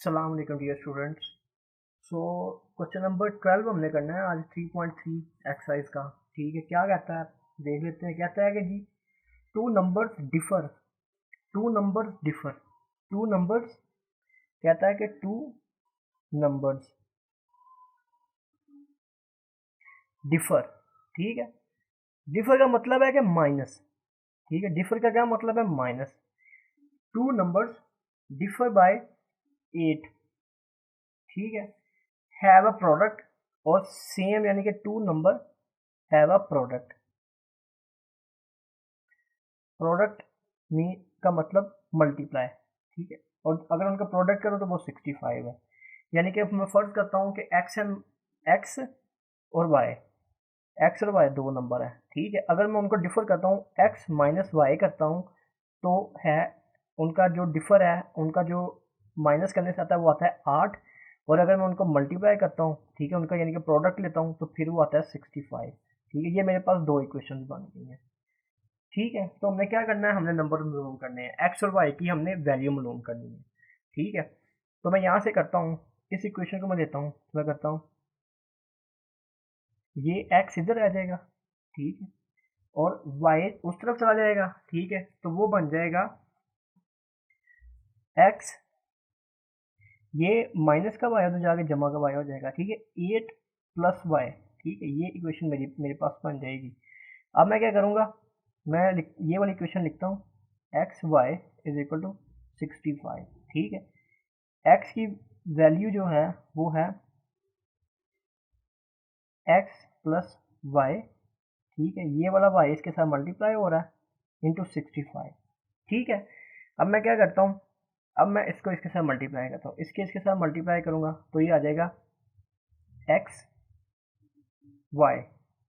सलाम अलैकुम dear students. So question number 12 हमने करना है आज 3.3 एक्सरसाइज का। ठीक है, क्या कहता है देख लेते हैं। कहता है कि जी two numbers differ two numbers differ two numbers कहता है कि टू नंबर्स डिफर। ठीक है, डिफर का मतलब है कि माइनस। ठीक है, डिफर का क्या मतलब है? Minus. Two numbers differ by 8। ठीक है, हैव अ प्रोडक्ट और सेम, यानी कि two number have a product. Product में का मतलब मल्टीप्लाई। ठीक है, और अगर उनका प्रोडक्ट करो तो वो 65 है। यानी कि अब मैं फर्ज करता हूँ कि एक्स और वाई, एक्स और वाई दो नंबर है। ठीक है, अगर मैं उनको डिफर करता हूँ, एक्स माइनस वाई करता हूँ, तो है उनका जो डिफर है, उनका जो माइनस करने से आता है वो आता है 8। और अगर मैं उनको मल्टीप्लाई करता हूँ, ठीक है, उनका यानी कि प्रोडक्ट लेता हूँ, तो फिर वो आता है 65। ठीक है, ये मेरे पास दो इक्वेशन बन गई हैं। ठीक है, तो हमने क्या करना है, हमने नंबर मालूम करने हैं, एक्स और वाई की हमने वैल्यू मालूम करनी है। ठीक है, तो मैं यहाँ से करता हूँ, इस इक्वेशन को मैं लेता हूँ, तो मैं करता हूँ ये एक्स इधर आ जाएगा। ठीक है, और वाई उस तरफ चला जाएगा। ठीक है, तो वो बन जाएगा एक्स, ये माइनस का वाई तो जाके जमा का वाई हो जाएगा। ठीक है, 8 प्लस वाई। ठीक है, ये इक्वेशन मेरे पास बन जाएगी। अब मैं क्या करूँगा, ये वाली इक्वेशन लिखता हूँ, X Y is equal to 65। ठीक है, एक्स की वैल्यू जो है वो है एक्स प्लस वाई। ठीक है, ये वाला वाई इसके साथ मल्टीप्लाई हो रहा है इंटू 65। ठीक है, अब मैं क्या करता हूँ, अब मैं इसको इसके साथ मल्टीप्लाई करता हूँ, इसके साथ मल्टीप्लाई करूँगा तो ये आ जाएगा एक्स वाई।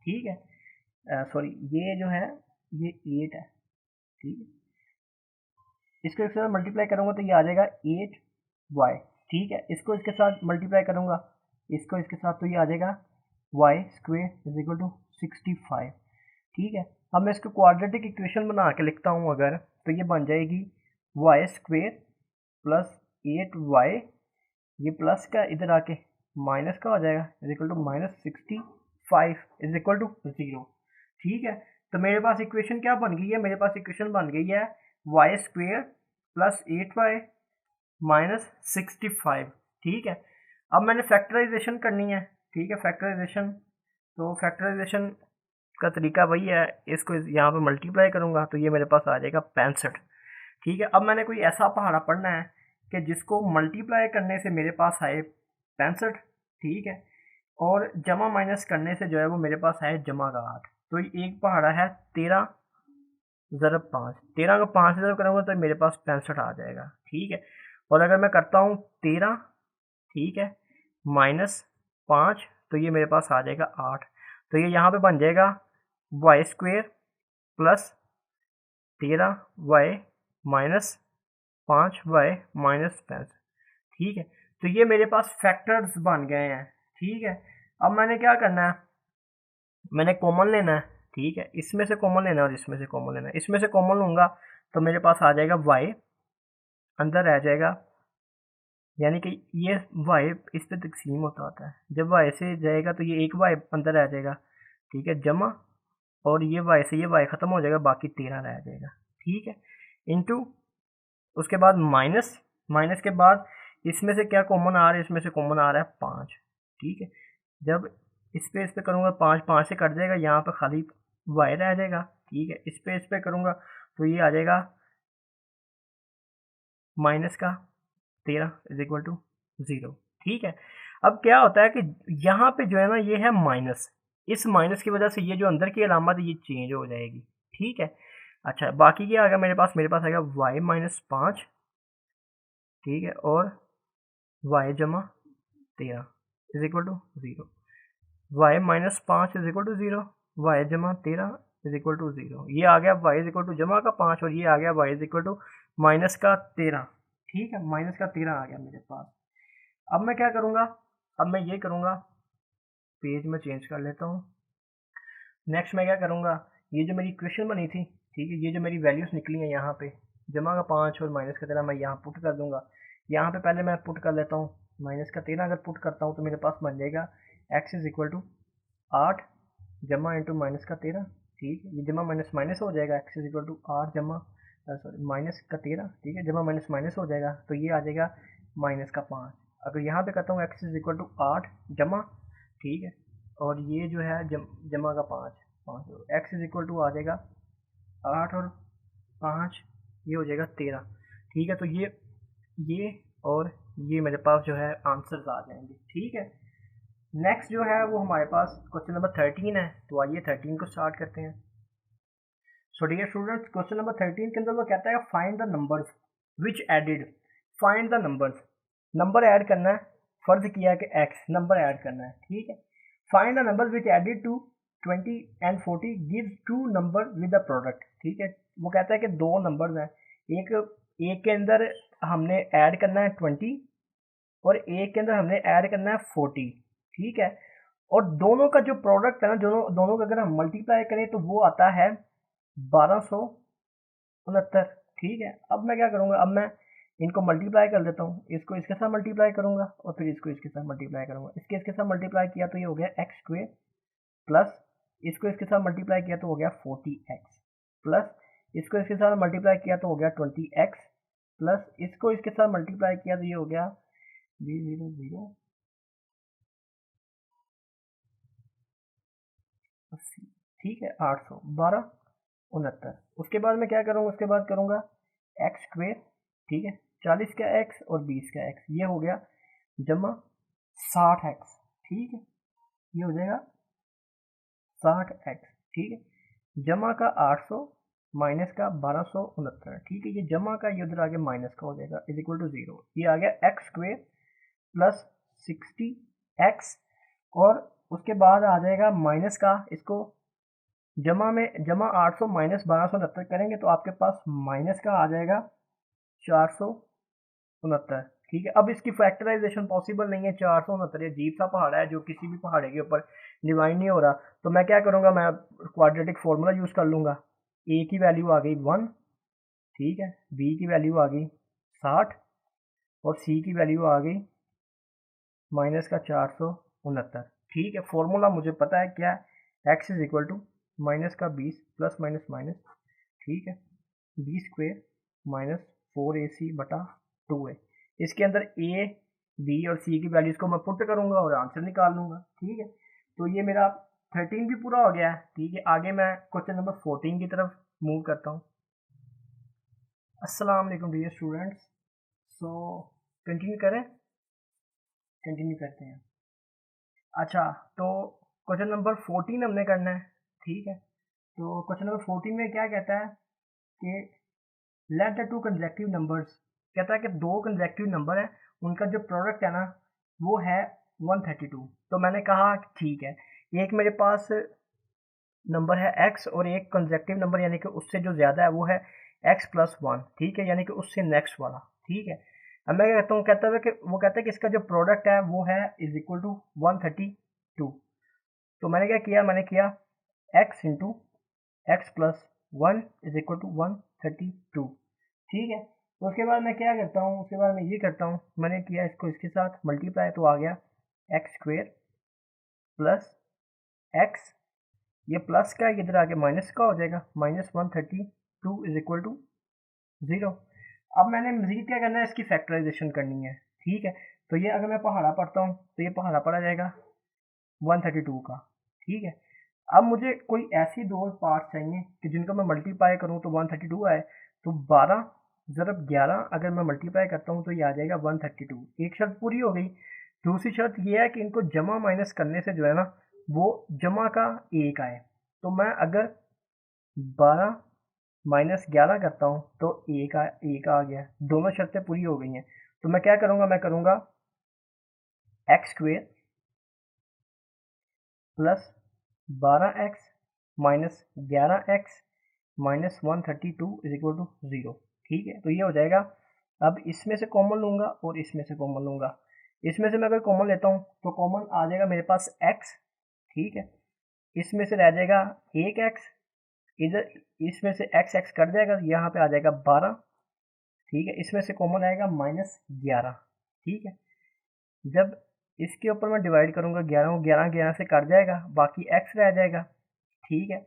ठीक है, सॉरी, ये जो है ये 8 है। ठीक है, इसको इसके साथ मल्टीप्लाई करूँगा तो ये आ जाएगा 8y। ठीक है, इसको इसके साथ मल्टीप्लाई करूँगा, इसको इसके साथ, तो ये आ जाएगा y square is equal to 65। ठीक है, अब मैं इसको क्वाड्रेटिक इक्वेशन बना के लिखता हूँ अगर, तो ये बन जाएगी y स्क्वेयर प्लस 8y, ये प्लस का इधर आके माइनस का हो जाएगा, is equal to -65 is equal to 0। ठीक है, तो मेरे पास इक्वेशन क्या बन गई है, मेरे पास इक्वेशन बन गई है Y square plus 8y minus 65। ठीक है, अब मैंने फैक्टराइजेशन करनी है। ठीक है, फैक्टराइजेशन, तो फैक्टराइजेशन का तरीका वही है, इसको यहाँ पे मल्टीप्लाई करूँगा तो ये मेरे पास आ जाएगा 65। ठीक है, अब मैंने कोई ऐसा पहाड़ा पढ़ना है कि जिसको मल्टीप्लाई करने से मेरे पास आए 65। ठीक है, और जमा माइनस करने से जो है वो मेरे पास आए जमा का 8। तो एक पहाड़ा है 13 ज़रब 5, 13 का 5 ज़रब करूँगा तो मेरे पास 65 आ जाएगा। ठीक है, और अगर मैं करता हूँ 13, ठीक है, माइनस 5, तो ये मेरे पास आ जाएगा 8। तो ये यहाँ पे बन जाएगा Y square plus 13y minus 5y minus 65। ठीक है, तो ये मेरे पास फैक्टर्स बन गए हैं। ठीक है, अब मैंने क्या करना है, मैंने कॉमन लेना है। ठीक है, इसमें से कॉमन लेना है और इसमें से कॉमन लेना है। इसमें से कॉमन लूँगा तो मेरे पास आ जाएगा y, अंदर रह जाएगा, यानी कि ये y इस पे तकसीम होता है, जब y से जाएगा तो ये एक y अंदर रह जाएगा। ठीक है, जमा, और ये y से ये y ख़त्म हो जाएगा, बाकी 13 रह जाएगा। ठीक है, इंटू, उसके बाद माइनस, माइनस के बाद इसमें से क्या कॉमन आ रहा है, इसमें से कॉमन आ रहा है 5। ठीक है, जब इस पे करूँगा 5, 5 से कट जाएगा, यहाँ पे खाली y रह जाएगा। ठीक है, इस पे करूँगा तो ये आ जाएगा माइनस का 13 इज इक्वल टू 0। ठीक है, अब क्या होता है कि यहाँ पे जो है ना ये है माइनस, इस माइनस की वजह से ये जो अंदर की अलामत है ये चेंज हो जाएगी। ठीक है, अच्छा, बाकी क्या आ गया मेरे पास आ गया y माइनस 5। ठीक है, और y जमा 13 is equal to 0, Y minus 5 is equal to 0, Y जमा 13 इज इक्वल टू 0। ये आ गया y इज इक्वल टू जमा का 5, और ये आ गया y is equal to minus का 13। ठीक है, माइनस का 13 आ गया मेरे पास। अब मैं क्या करूँगा, अब मैं ये करूँगा, पेज में चेंज कर लेता हूँ। नेक्स्ट मैं क्या करूँगा, ये जो मेरी इक्वेशन बनी थी, ठीक है, ये जो मेरी वैल्यूज़ निकली हैं यहाँ पे, जमा का 5 और माइनस का 13 मैं यहाँ पुट कर दूँगा। यहाँ पे पहले मैं पुट कर लेता हूँ माइनस का 13 अगर पुट करता हूँ तो मेरे पास बन जाएगा x इज इक्वल टू 8 जमा इंटू माइनस का 13, ठीक है, ये जमा माइनस माइनस हो जाएगा, x इज इक्वल टू 8 जमा सॉरी माइनस का 13, ठीक है, जमा माइनस माइनस हो जाएगा तो ये आ जाएगा माइनस का 5। अगर यहाँ पे करता हूँ x इज इक्वल टू 8 जमा, ठीक है, और ये जो है जमा का 5 x इज इक्वल टू आ जाएगा 8 और 5 ये हो जाएगा 13, ठीक है। तो ये और ये मेरे पास जो है आंसर्स आ जाएंगे, ठीक है। नेक्स्ट जो है वो हमारे पास क्वेश्चन नंबर 13 है, तो आइए 13 को स्टार्ट करते हैं। So dear students, question number 13 के अंदर वो कहता है find the numbers which added, find the numbers, number add करना है, फर्ज किया कि x नंबर ऐड करना है, ठीक है। Find the number which added to 20 and 40 gives two number with the product, ठीक है। वो कहता है कि दो नंबर्स हैं, एक के अंदर हमने ऐड करना है 20 और एक के अंदर हमने ऐड करना है 40, ठीक है। और दोनों का जो प्रोडक्ट है ना, दोनों का अगर हम मल्टीप्लाई करें तो वो आता है 1269, ठीक है। अब मैं क्या करूँगा, अब मैं इनको मल्टीप्लाई कर देता हूँ, इसको इसके साथ मल्टीप्लाई करूँगा और फिर इसको इसके साथ मल्टीप्लाई करूँगा। इसके साथ मल्टीप्लाई किया तो ये हो गया एक्स स्क्वेयर, प्लस इसको इसके साथ मल्टीप्लाई किया तो हो गया 40x, प्लस इसको इसके साथ मल्टीप्लाई किया तो हो गया 20x, प्लस इसको इसके साथ मल्टीप्लाई किया तो ये हो गया 0 80, ठीक है, 812 उसके बाद मैं क्या करूँगा, उसके बाद करूँगा एक्स स्क्वेयर, ठीक है, 40 का x और 20 का x, ये हो गया जमा 60x, ठीक है, ये हो जाएगा 60x, ठीक है, जमा का 800 माइनस का 1269, ठीक है, ये जमा का ये उधर आगे माइनस का हो जाएगा इज इक्वल टू 0, ये आ गया एक्स स्क्वेयर प्लस 60x और उसके बाद आ जाएगा माइनस का, इसको जमा 800 माइनस 1269 करेंगे तो आपके पास माइनस का आ जाएगा 469, ठीक है। अब इसकी फैक्टराइजेशन पॉसिबल नहीं है, 469 ये अजीब सा पहाड़ है जो किसी भी पहाड़े के ऊपर डिवाइड नहीं हो रहा, तो मैं क्या करूँगा, मैं क्वाड्रेटिक फॉर्मूला यूज़ कर लूँगा। ए की वैल्यू आ गई 1, ठीक है, बी की वैल्यू आ गई 60 और सी की वैल्यू आ गई माइनस का 469, ठीक है। फॉर्मूला मुझे पता है क्या, X is equal to minus का 20 प्लस माइनस माइनस, ठीक है, बी स्क्वेयर माइनस 4ac बटा 2a, इसके अंदर ए बी और सी की वैल्यूज को मैं पुट करूंगा और आंसर निकाल लूंगा, ठीक है। तो ये मेरा 13 भी पूरा हो गया है, ठीक है। आगे मैं क्वेश्चन नंबर 14 की तरफ मूव करता हूँ। अस्सलाम वालेकुम डियर स्टूडेंट्स, सो कंटिन्यू करें, कंटिन्यू करते हैं। अच्छा, तो क्वेश्चन नंबर 14 हमने करना है, ठीक है। तो क्वेश्चन नंबर 14 में क्या कहता है कि let the two consecutive numbers, कहता है कि दो कंसेक्यूटिव नंबर है, उनका जो प्रोडक्ट है ना वो है 132। तो मैंने कहा ठीक है, एक मेरे पास नंबर है x और एक कंसेक्यूटिव नंबर यानी कि उससे जो ज़्यादा है वो है x प्लस 1, ठीक है, यानी कि उससे नेक्स्ट वाला, ठीक है। अब मैं कहता हूँ, कहता है कि वो कहता है कि इसका जो प्रोडक्ट है वो है इज इक्वल टू 132। तो मैंने क्या किया, मैंने किया x into X plus 1 is equal to 132, ठीक है। तो उसके बाद मैं क्या करता हूँ, उसके बाद मैं ये करता हूँ, मैंने किया इसको इसके साथ मल्टीप्लाई तो आ गया एक्स स्क्वेयर प्लस एक्स, ये प्लस का इधर आके माइनस का हो जाएगा, माइनस 132 इज इक्वल टू 0। अब मैंने मजीद क्या करना है, इसकी फैक्टराइजेशन करनी है, ठीक है। तो ये अगर मैं पहाड़ा पढ़ता हूँ तो ये पहाड़ा पढ़ा जाएगा 132 का, ठीक है। अब मुझे कोई ऐसी दो पार्ट चाहिए कि जिनको मैं मल्टीप्लाई करूँ तो 132 आए, तो 12 ज़रब 11 अगर मैं मल्टीप्लाई करता हूँ तो ये आ जाएगा 132, एक शर्त पूरी हो गई। दूसरी शर्त ये है कि इनको जमा माइनस करने से जो है ना वो जमा का एक आए, तो मैं अगर 12 माइनस 11 करता हूँ तो एक आ गया, दोनों शर्तें पूरी हो गई हैं। तो मैं क्या करूँगा, मैं करूँगा X square plus 12x minus 11x minus 132 is equal to 0, ठीक है। तो ये हो जाएगा, अब इसमें से कॉमन लूँगा और इसमें से कॉमन लूँगा, इसमें से मैं अगर कॉमन लेता हूँ तो कॉमन आ जाएगा मेरे पास x, ठीक है, इसमें से रह जाएगा एक x, इधर इसमें से x कट जाएगा, यहाँ पे आ जाएगा 12, ठीक है, इसमें से कॉमन आएगा -11। ठीक है, जब इसके ऊपर मैं डिवाइड करूँगा 11 को, 11 11 से कट जाएगा, बाकी x रह जाएगा। ठीक है,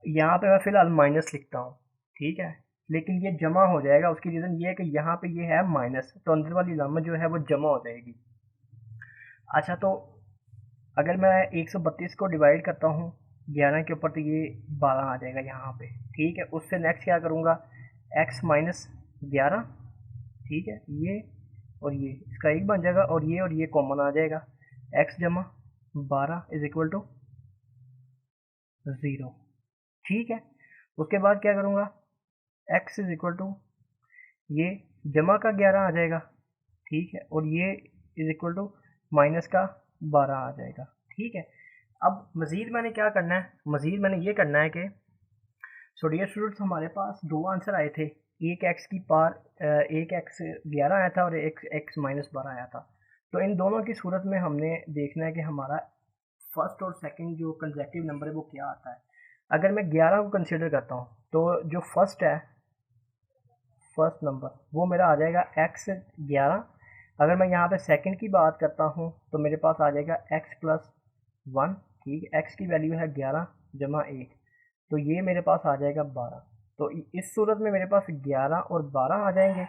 यहाँ पे मैं फिलहाल माइनस लिखता हूँ। ठीक है, लेकिन ये जमा हो जाएगा, उसकी रीज़न ये है कि यहाँ पे ये है माइनस, तो अंदर वाली लामत जो है वो जमा हो जाएगी। अच्छा, तो अगर मैं 132 को डिवाइड करता हूँ 11 के ऊपर, तो ये 12 आ जाएगा यहाँ पे। ठीक है, उससे नेक्स्ट क्या करूँगा, x माइनस 11। ठीक है, ये और ये इसका एक बन जाएगा, और ये कॉमन आ जाएगा, x जमा 12 इज इक्वल टू 0। ठीक है, उसके बाद क्या करूँगा, x इज इक्वल टू ये जमा का 11 आ जाएगा। ठीक है, और ये इज इक्वल टू माइनस का 12 आ जाएगा। ठीक है, अब मज़ीद मैंने क्या करना है, मज़ीद मैंने ये करना है कि सो डियर स्टूडेंट्स, हमारे पास दो आंसर आए थे, एक x की पार एक x 11 आया था और एक x माइनस 12 आया था। तो इन दोनों की सूरत में हमने देखना है कि हमारा फर्स्ट और सेकंड जो कंसेक्टिव नंबर है वो क्या आता है। अगर मैं 11 को कंसिडर करता हूँ तो जो फर्स्ट है, फर्स्ट नंबर वो मेरा आ जाएगा x 11। अगर मैं यहाँ पे सेकंड की बात करता हूँ तो मेरे पास आ जाएगा x प्लस 1। ठीक है, x की वैल्यू है 11 जमा 1, तो ये मेरे पास आ जाएगा 12। तो इस सूरत में मेरे पास 11 और 12 आ जाएंगे।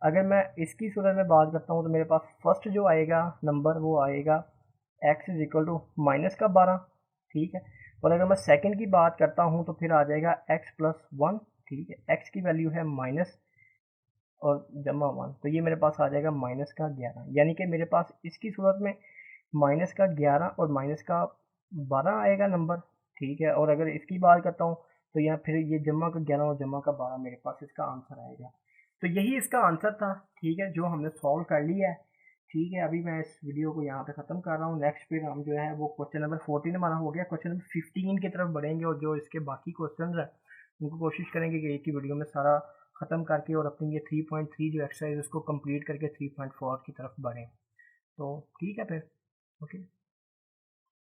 अगर मैं इसकी सूरत में बात करता हूँ तो मेरे पास फर्स्ट जो आएगा नंबर वो आएगा x is equal to minus का 12। ठीक है, और अगर मैं सेकंड की बात करता हूँ तो फिर आ जाएगा x प्लस 1। ठीक है, x की वैल्यू है माइनस और जमा 1, तो ये मेरे पास आ जाएगा माइनस का 11। यानी कि मेरे पास इसकी सूरत में माइनस का 11 और माइनस का 12 आएगा नंबर। ठीक है, और अगर इसकी बात करता हूँ तो यहाँ फिर ये जमा का 11 और जमा का 12 मेरे पास इसका आंसर आएगा। तो यही इसका आंसर था। ठीक है, जो हमने सॉल्व कर लिया है। ठीक है, अभी मैं इस वीडियो को यहाँ पे ख़त्म कर रहा हूँ। नेक्स्ट फिर हम जो है वो क्वेश्चन नंबर 14 हमारा हो गया, क्वेश्चन नंबर 15 की तरफ बढ़ेंगे, और जो इसके बाकी क्वेश्चन है उनको कोशिश करेंगे कि एक ही वीडियो में सारा ख़त्म करके और अपनी ये 3.3 जो एक्सरसाइज उसको कंप्लीट करके 3.4 की तरफ बढ़ें। तो ठीक है फिर, ओके।